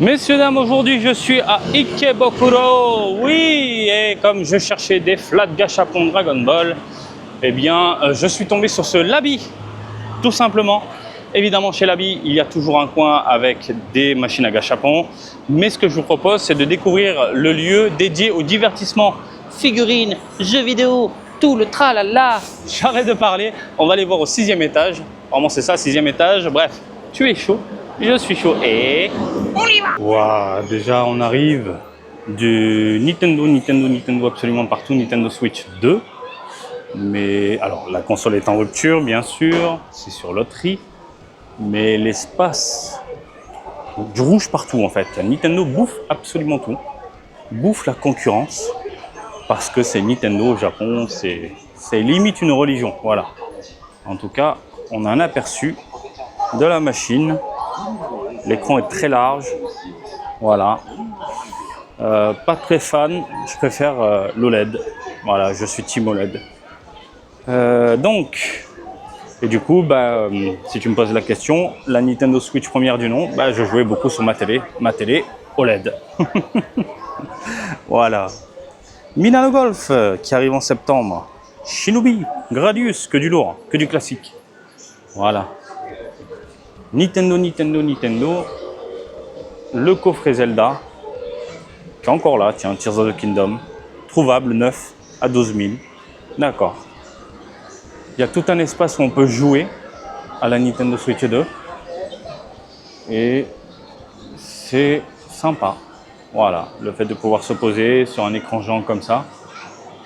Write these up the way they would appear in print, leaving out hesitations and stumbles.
Messieurs, dames, aujourd'hui je suis à Ikebukuro, oui, et comme je cherchais des flat gachapon Dragon Ball, eh bien je suis tombé sur ce Labi, tout simplement. Évidemment chez Labi, il y a toujours un coin avec des machines à gachapon, mais ce que je vous propose c'est de découvrir le lieu dédié au divertissement, figurines, jeux vidéo, tout le tralala. J'arrête de parler, on va aller voir au 6e étage, vraiment c'est ça, 6e étage, bref, tu es chaud, je suis chaud et... on y va! Waouh, déjà on arrive du Nintendo absolument partout, Nintendo Switch 2. Mais alors la console est en rupture bien sûr, c'est sur loterie, mais l'espace, du rouge partout en fait. Nintendo bouffe absolument tout, bouffe la concurrence, parce que c'est Nintendo au Japon, c'est limite une religion, voilà. En tout cas, on a un aperçu de la machine. L'écran est très large, voilà. Pas très fan, je préfère l'OLED. Voilà, je suis team OLED. Et du coup, si tu me poses la question, la Nintendo Switch première du nom, je jouais beaucoup sur ma télé OLED. Voilà. Milano Golf qui arrive en septembre. Shinobi, Gradius, que du lourd, que du classique. Voilà. Nintendo. Le coffret Zelda, qui est encore là, tiens, Tears of the Kingdom. Trouvable, neuf, à 12 000. D'accord. Il y a tout un espace où on peut jouer à la Nintendo Switch 2. Et c'est sympa. Voilà, le fait de pouvoir se poser sur un écran géant comme ça.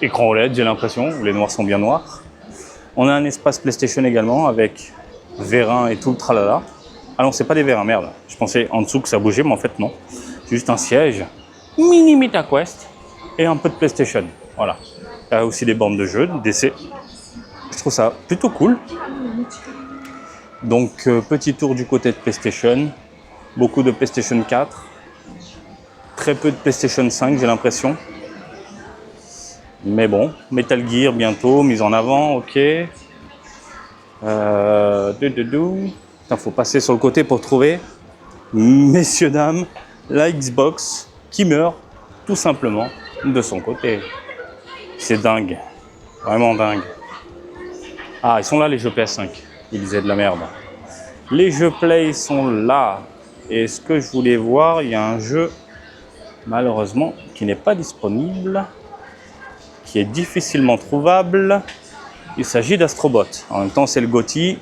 Écran OLED, j'ai l'impression, où les noirs sont bien noirs. On a un espace PlayStation également avec vérin et tout le tralala. Ah non, c'est pas des vérins, merde. Je pensais en dessous que ça bougeait, mais en fait non. C'est juste un siège, mini MetaQuest et un peu de PlayStation. Voilà. Il y a aussi des bornes de jeu, DC. Je trouve ça plutôt cool. Donc, petit tour du côté de PlayStation. Beaucoup de PlayStation 4. Très peu de PlayStation 5, j'ai l'impression. Mais bon, Metal Gear bientôt, mise en avant, ok. Il faut passer sur le côté pour trouver, messieurs, dames, la Xbox qui meurt tout simplement de son côté. C'est dingue, vraiment dingue. Ah, ils sont là les jeux PS5, ils disaient de la merde. Les jeux Play sont là. Et ce que je voulais voir, il y a un jeu, malheureusement, qui n'est pas disponible, qui est difficilement trouvable. Il s'agit d'Astrobot. En même temps, c'est le GOTY.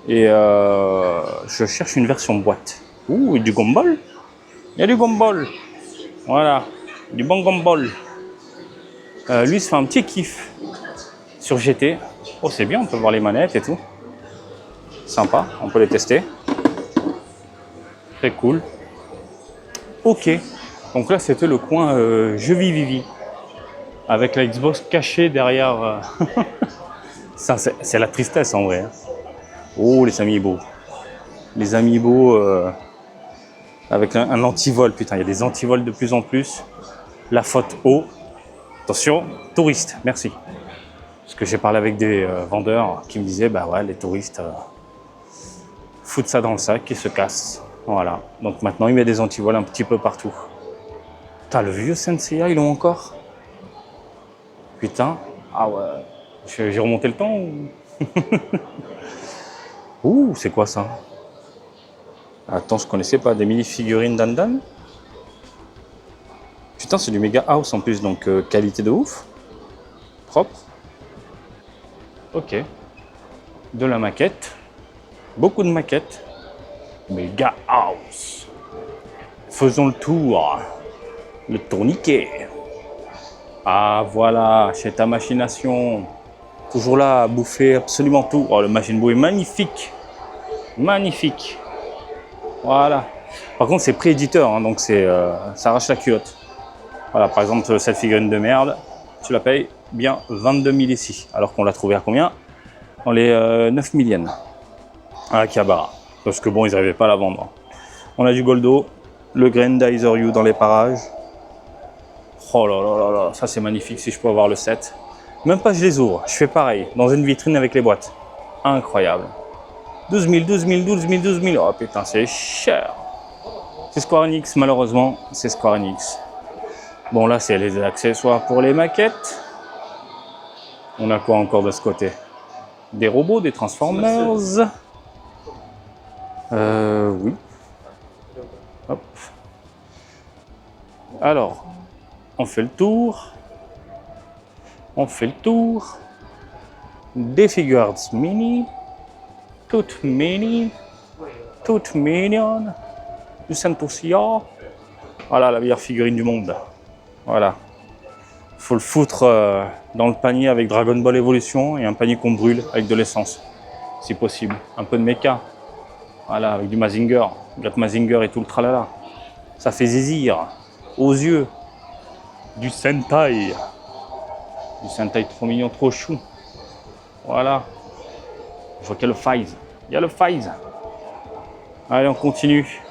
Et je cherche une version boîte. Ouh, du Gumball. Il y a du Gumball. Voilà, du bon Gumball. Lui, il se fait un petit kiff sur GT. Oh, c'est bien, on peut voir les manettes et tout. Sympa, on peut les tester. Très cool. Ok, donc là, c'était le coin jeux Vivi. Avec la Xbox cachée derrière. Ça, c'est la tristesse en vrai. Oh, les amiibo. Les amiibo avec un antivol. Putain, il y a des antivols de plus en plus. La faute haut. Attention, touristes, merci. Parce que j'ai parlé avec des vendeurs qui me disaient, bah ouais, les touristes foutent ça dans le sac et se cassent. Voilà. Donc maintenant, il met des antivols un petit peu partout. Putain, le vieux Senseiya, ils l'ont encore. Putain. Ah ouais. J'ai remonté le temps ou... Ouh, c'est quoi ça? Attends, je connaissais pas. Des mini-figurines d'Andan. Putain, c'est du Mega House en plus, donc qualité de ouf. Propre. Ok. De la maquette. Beaucoup de maquettes. Mega House. Faisons le tour. Le tourniquet. Ah voilà, chez ta machination. Toujours là à bouffer absolument tout. Oh, le machine boue est magnifique. Magnifique. Voilà. Par contre, c'est pré-éditeur, hein, donc ça arrache la culotte. Voilà, par exemple, cette figurine de merde, tu la payes bien 22 000 ici. Alors qu'on l'a trouvée à combien? Dans les 9 000 yens. À Akihabara. Parce que bon, ils n'arrivaient pas à la vendre. On a du Goldo, le Grandizer U dans les parages. Oh là là là là, ça c'est magnifique si je peux avoir le set. Même pas je les ouvre, je fais pareil, dans une vitrine avec les boîtes. Incroyable. 12 000. Oh putain, c'est cher. C'est Square Enix, malheureusement, c'est Square Enix. Bon, là, c'est les accessoires pour les maquettes. On a quoi encore de ce côté? Des robots, des Transformers. Oui. Hop. Alors, on fait le tour. On fait le tour. Des figures mini. Toutes mini. Toutes mignonnes. Du Santosia. Voilà la meilleure figurine du monde. Voilà. Faut le foutre dans le panier avec Dragon Ball Evolution et un panier qu'on brûle avec de l'essence, si possible. Un peu de mecha. Voilà, avec du Mazinger. Black Mazinger et tout le tralala. Ça fait zizir aux yeux. Du Sentai. Du Sentai trop mignon, trop chou. Voilà. Je vois qu'il y a le Faiz. Il y a le Faiz. Allez, on continue.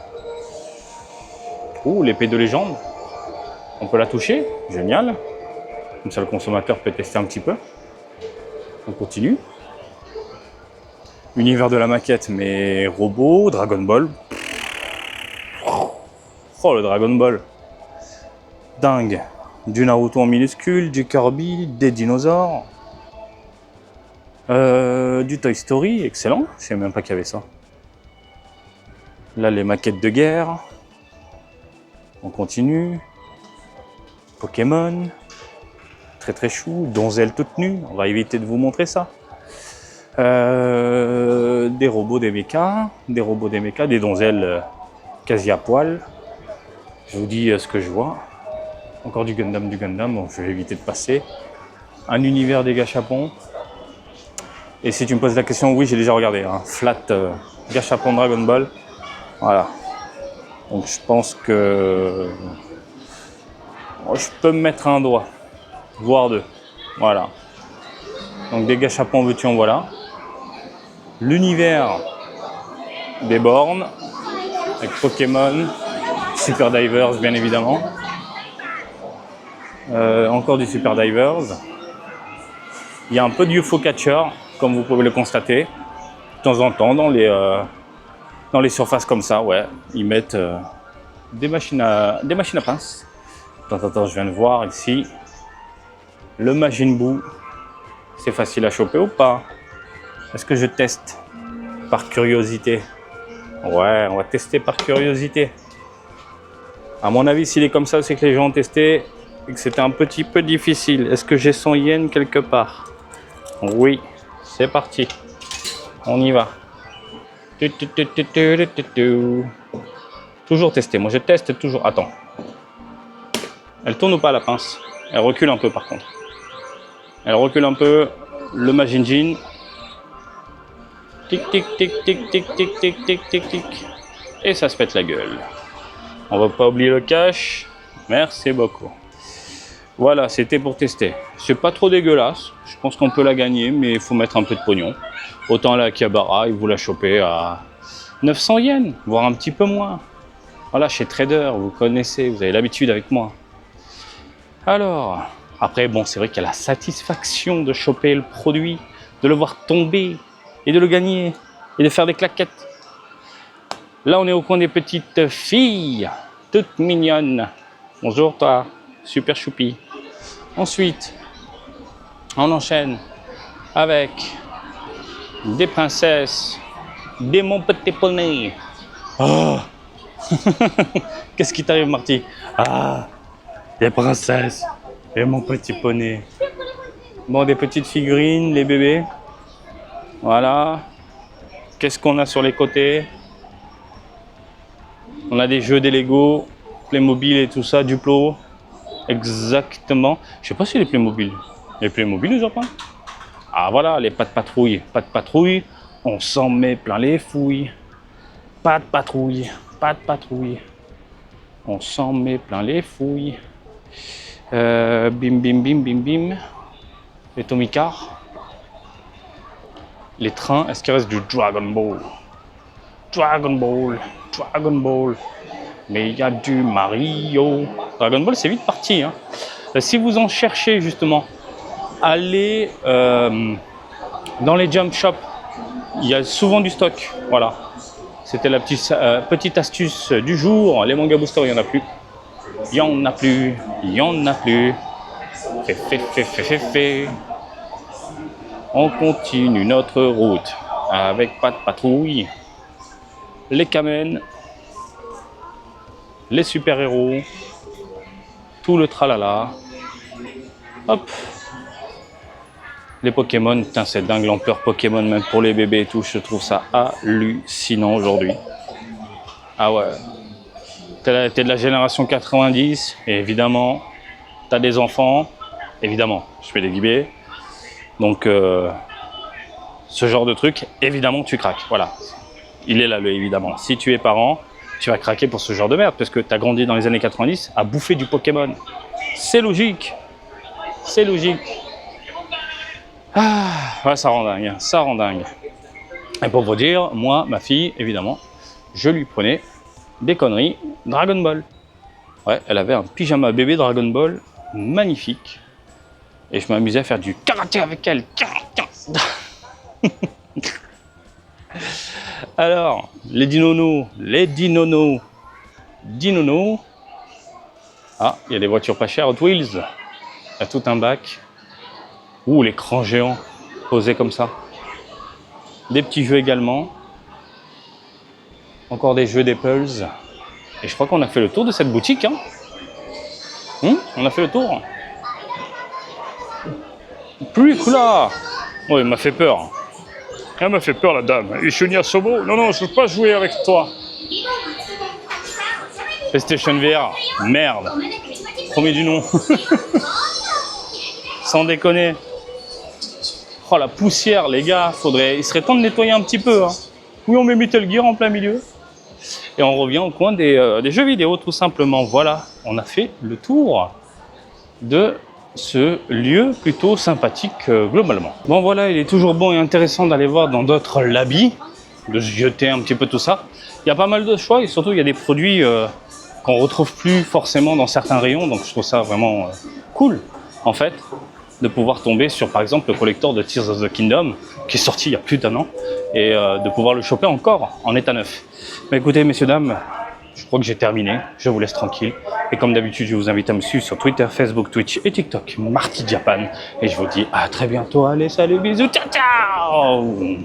Oh, l'épée de légende. On peut la toucher. Génial. Comme ça, le consommateur peut tester un petit peu. On continue. Univers de la maquette, mais robot, Dragon Ball. Oh, le Dragon Ball. Dingue. Du Naruto en minuscule, du Kirby, des dinosaures. Du Toy Story, excellent. Je ne savais même pas qu'il y avait ça. Là, les maquettes de guerre. On continue. Pokémon. Très très chou. Donzelle toute nue. On va éviter de vous montrer ça. Des robots, des mechas. Des robots, des mechas. Des donzelles quasi à poil. Je vous dis ce que je vois. Encore du Gundam, Bon, je vais éviter de passer. Un univers des gachapons. Et si tu me poses la question, oui, j'ai déjà regardé. Hein. Flat gachapon Dragon Ball. Voilà. Donc je pense que je peux me mettre un doigt, voire deux. Voilà. Donc des gachapons, veux-tu en voilà. L'univers des bornes avec Pokémon, Super Divers bien évidemment. Encore du Super Divers. Il y a un peu de UFO Catcher, comme vous pouvez le constater. De temps en temps, dans les surfaces comme ça, ouais, ils mettent des machines à pince. Attends, je viens de voir ici. Le Majin Buu, c'est facile à choper ou pas? Est-ce que je teste par curiosité? Ouais, on va tester par curiosité. À mon avis, s'il est comme ça, c'est que les gens ont testé et que c'était un petit peu difficile. Est-ce que j'ai 100 yens quelque part? Oui, c'est parti. On y va. Toujours tester. Moi, je teste toujours. Attends. Elle tourne ou pas la pince? Elle recule un peu par contre. Elle recule un peu. Le Majin. Tic, tic, tic, tic, tic, tic, tic, tic, tic, tic. Et ça se pète la gueule. On va pas oublier le cache. Merci beaucoup. Voilà, c'était pour tester. C'est pas trop dégueulasse. Je pense qu'on peut la gagner, mais il faut mettre un peu de pognon. Autant à la Akihabara, et vous la chopez à 900 yens, voire un petit peu moins. Voilà, chez Trader, vous connaissez, vous avez l'habitude avec moi. Alors, après, bon, c'est vrai qu'il y a la satisfaction de choper le produit, de le voir tomber, et de le gagner, et de faire des claquettes. Là, on est au coin des petites filles, toutes mignonnes. Bonjour toi, super choupi. Ensuite, on enchaîne avec des princesses, des mon petit poney. Oh. Qu'est-ce qui t'arrive, Marty? Ah, des princesses et mon petit poney. Bon, des petites figurines, les bébés. Voilà. Qu'est-ce qu'on a sur les côtés? On a des jeux, des Lego, Playmobil et tout ça, Duplo. Exactement. Je sais pas si les Playmobil. Les Playmobil, ils ont pas. Ah voilà, les pas de patrouille. Pas de patrouille, on s'en met plein les fouilles. Pas de patrouille, pas de patrouille. On s'en met plein les fouilles. Bim, bim, bim, bim, bim. Les Tommy Car. Les trains, est-ce qu'il reste du Dragon Ball? Dragon Ball, Dragon Ball. Mais il y a du Mario. Dragon Ball, c'est vite parti. Hein. Si vous en cherchez justement, allez dans les jump shops. Il y a souvent du stock. Voilà. C'était la petite astuce du jour. Les manga boosters, il n'y en a plus. Il n'y en a plus. Il n'y en a plus. Fait. On continue notre route avec pas de patrouille. Les kamen, les super-héros, tout le tralala. Hop. Les Pokémon, putain c'est dingue l'ampleur Pokémon même pour les bébés et tout, je trouve ça hallucinant aujourd'hui. Ah ouais. T'es de la génération 90 et évidemment t'as des enfants, évidemment, je fais des guillemets. Donc ce genre de truc, évidemment tu craques, voilà. Il est là le évidemment. Si tu es parent, tu vas craquer pour ce genre de merde parce que tu as grandi dans les années 90 à bouffer du Pokémon. C'est logique. C'est logique. Ah, ouais, ça rend dingue, ça rend dingue. Et pour vous dire, moi, ma fille, évidemment, je lui prenais des conneries Dragon Ball. Ouais, elle avait un pyjama bébé Dragon Ball magnifique. Et je m'amusais à faire du karaté avec elle. Alors, les dinonos. Ah, il y a des voitures pas chères, Hot Wheels. Il y a tout un bac. Ouh, l'écran géant posé comme ça. Des petits jeux également. Encore des jeux d'Apples. Et je crois qu'on a fait le tour de cette boutique. Hein. On a fait le tour. Plus que là. Oh, il m'a fait peur. Elle m'a fait peur, la dame. Et Chunia Sobo. Non, je ne veux pas jouer avec toi. PlayStation VR. Merde. Premier du nom. Sans déconner. Oh, la poussière, les gars. Il serait temps de nettoyer un petit peu. Hein. Oui, on met Metal Gear en plein milieu. Et on revient au coin des jeux vidéo, tout simplement. Voilà, on a fait le tour de ce lieu plutôt sympathique globalement. Bon voilà, il est toujours bon et intéressant d'aller voir dans d'autres labis, de se jeter un petit peu tout ça. Il y a pas mal de choix et surtout il y a des produits qu'on retrouve plus forcément dans certains rayons, donc je trouve ça vraiment cool en fait de pouvoir tomber sur par exemple le collector de Tears of the Kingdom qui est sorti il y a plus d'un an et de pouvoir le choper encore en état neuf. Mais écoutez messieurs dames, je crois que j'ai terminé, je vous laisse tranquille. Et comme d'habitude, je vous invite à me suivre sur Twitter, Facebook, Twitch et TikTok, Marty Japan. Et je vous dis à très bientôt. Allez, salut, bisous, ciao, ciao!